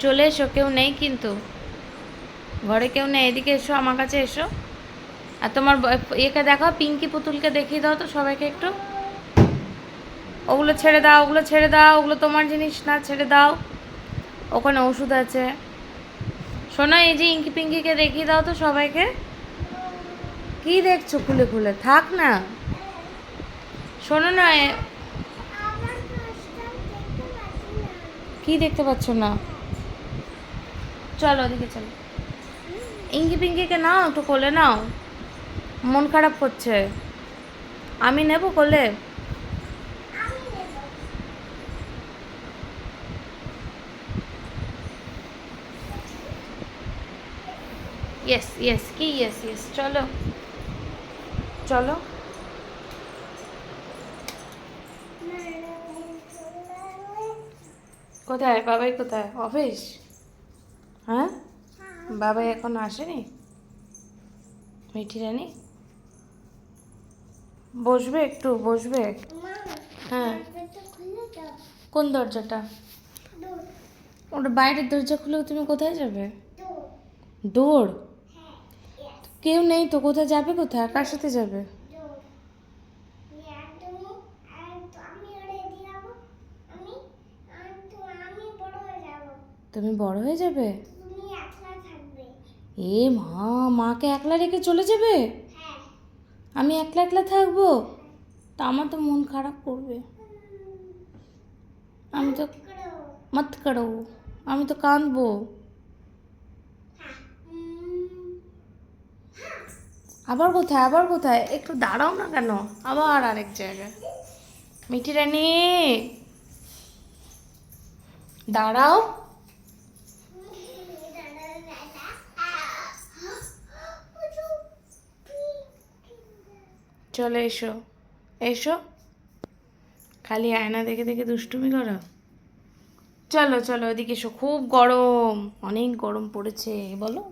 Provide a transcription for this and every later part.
চলে এসো, কেউ নেই কিন্তু ঘরে, কেউ নেই। এদিকে এসো, আমার কাছে এসো। আর তোমার একে দেখাও, পিঙ্কি পুতুলকে দেখিয়ে দাও তো সবাইকে একটু। ওগুলো ছেড়ে দাও, ওগুলো ছেড়ে দাও, ওগুলো তোমার জিনিস না, ছেড়ে দাও। ওখানে ওষুধ আছে। শোনো, এই যে ইঙ্কি পিঙ্কিকে দেখিয়ে দাও তো সবাইকে। কি দেখছো খুলে খুলে? থাক না। শোনো না, কি দেখতে পাচ্ছ না? চলো ওদিকে চলো। ইঙ্কি পিঙ্কিকে নাও, একটু কোলে নাও, মন খারাপ করছে। আমি নেবো কোলে? ইয়েস ইয়েস, কি ইয়েস ইয়েস? চলো চলো। কোথায় বাবাই? কোথায়? অফিস? হ্যাঁ, বাবাই এখন আসেনি। মিঠি রানী বসবে, একটু বসবে। হ্যাঁ, কোন দরজাটা? ওটা বাইরের দরজা খুলে তুমি কোথায় যাবে? দৌড়? কেউ নেই তো, কোথায় যাবে? কোথায়, কার সাথে যাবে? তুমি বড় হয়ে যাবে? এ মা, মাকে একলা রেখে চলে যাবে? আমি একলা একলা থাকবো? তা আমার তো মন খারাপ করবে। আমি তো মত করো, আমি তো কাঁদবো। আবার কোথায়, আবার কোথায়? একটু দাঁড়াও না কেন? আবার আরেক জায়গায়। মিঠি রানী দাঁড়াও। চলে এসো, এসো। খালি আয়না দেখে দেখে দুষ্টুমি করো। চলো চলো ওদিকে এসো, খুব গরম, অনেক গরম পড়েছে। বলো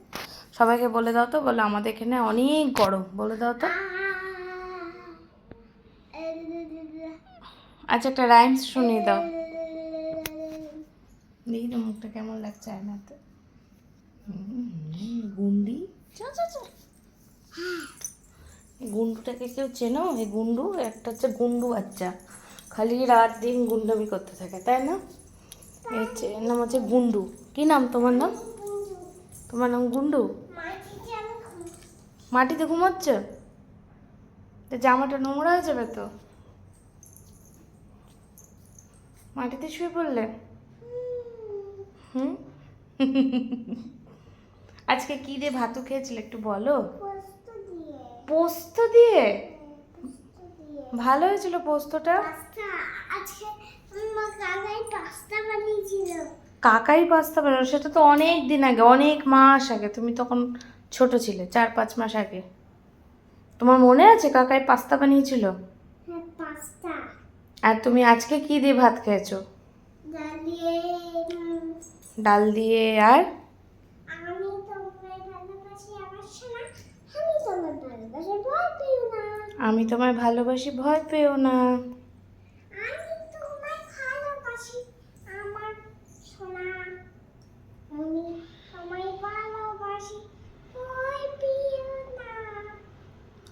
সবাইকে, বলে দাও তো, বলো আমাদের এখানে অনেক গরম, বলে দাও তো। আচ্ছা, একটা রাইমস শুনিয়ে দাও। দেখি তো মুখটা কেমন লাগছে আয়নাতে। গুন্ডি, চল চল চল। গুন্ডুটাকে কেউ চেনো? এই গুন্ডু একটা হচ্ছে গুন্ডু বাচ্চা, খালি রাত দিন গুন্ডামি করতে থাকে, তাই না? এর নাম হচ্ছে গুন্ডু। কি নাম তোমার নাম? তোমার নাম গুন্ডু? মাটিতে ঘুমাচ্ছ? তো জামাটা নোংরা হয়ে যাবে তো, মাটিতে শুয়ে পড়লে। হুম। আজকে কি দিয়ে ভাতু খেয়েছিলে একটু বলো? পোস্ত দিয়ে? ভালো হয়েছিল পোস্তটা? কাকাই পাস্তা বানালো? সেটা তো অনেক দিন আগে, অনেক মাস আগে, তুমি তখন ছোট ছিলে, 4-5 মাস আগে। তোমার মনে আছে কাকাই পাস্তা বানিয়েছিল? আর তুমি আজকে কি দিয়ে ভাত খেয়েছো? ডাল দিয়ে। আর আমি তোমায় ভালোবাসি, ভয় পেও না।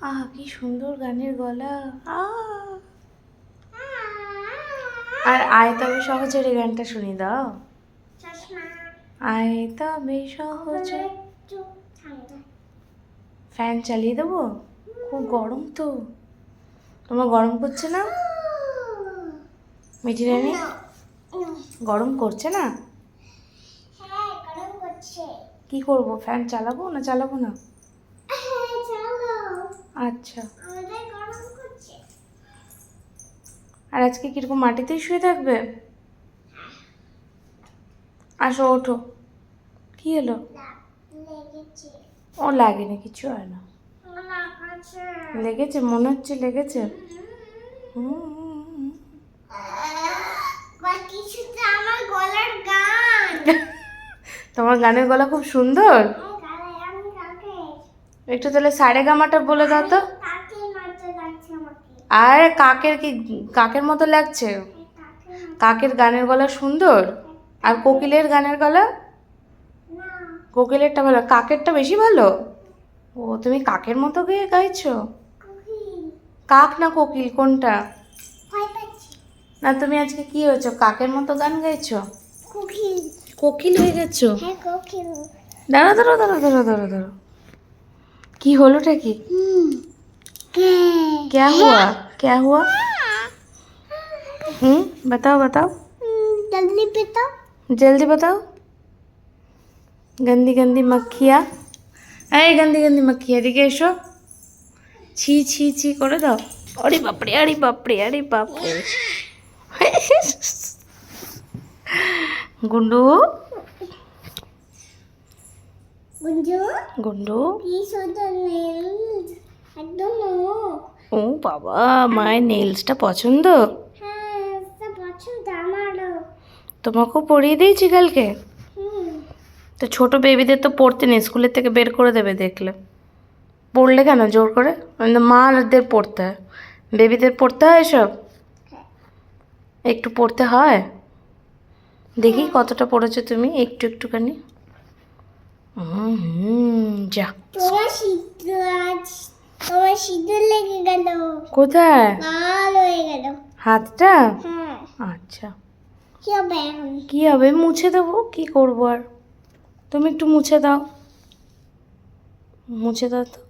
আহ, কি সুন্দর গানের গলা। আর আয় তবে সহজের এই গানটা শুনি দাও। আয় তবে সহজে। ফ্যান চালিয়ে দেবো? খুব গরম তো। তোমার গরম করছে না মিঠি রানী? গরম করছে না? কি করব, ফ্যান চালাবো না চালাবো না? আচ্ছা। আর আজকে কিরকম মাটিতেই শুয়ে থাকবে? আসো, ওঠো। কি হলো? ও লাগেনি, কিছু হয় না। লেগেছে মনে হচ্ছে, লেগেছে। তোমার গানের গলা খুব সুন্দর। একটু তাহলে সারেগামাটা বলে দাও তো। আর কাকের কি, কাকের মতো লাগছে? কাকের গানের গলা সুন্দর, আর কোকিলের গানের গলা? কোকিলেরটা ভালো, কাকেরটা বেশি ভালো। ও তুমি কাকের মতো গিয়ে গাইছো? কাক না কোকিল কোনটা? না তুমি আজকে কি হয়েছো, কাকের মতো গান গাইছো? কোকিল হয়ে গেছো? দাঁড়া দাঁড়া দাঁড়া দাঁড়া দাঁড়া দাঁড়া, কি হলোটা কি? क्या हुआ? क्या हुआ? बताओ बताओ, जल्दी बताओ। जल्दी बताओ। गंदी गंदी मक्खियाँ, এই গন্দি গন্দি মাখি এদিকে এসো, ছি ছি ছি করে দাও। আরে বাপরে আরে বাপরে আরে বাপরে। গুন্ডু गुंजू গুন্ডু, কি সুন্দর নেলস, একদম নো। ও বাবা, মায়ের নেলসটা পছন্দ? হ্যাঁ সব পছন্দ আমারও। তোমাকেও পরিয়ে দিয়েছি কালকে। তো ছোট বেবিদের তো পড়তে নেই, স্কুলের থেকে বের করে দেবে দেখলে। পড়লে কেন জোর করে? মাদের পড়তে হয়, বেবিদের পড়তে হয় সব? একটু পড়তে হয়। দেখি কতটা পড়েছো তুমি, একটু একটুখানি। যা। তোমার সিঁদুর লেগে গেল, কোথায়? লাল হয়ে গেল হাতটা? হ্যাঁ। আচ্ছা, কি হবে এখন? কি হবে, মুছে দেবো, কি করবো আর। তুমি একটু মুছে দাও, মুছে দাও তো।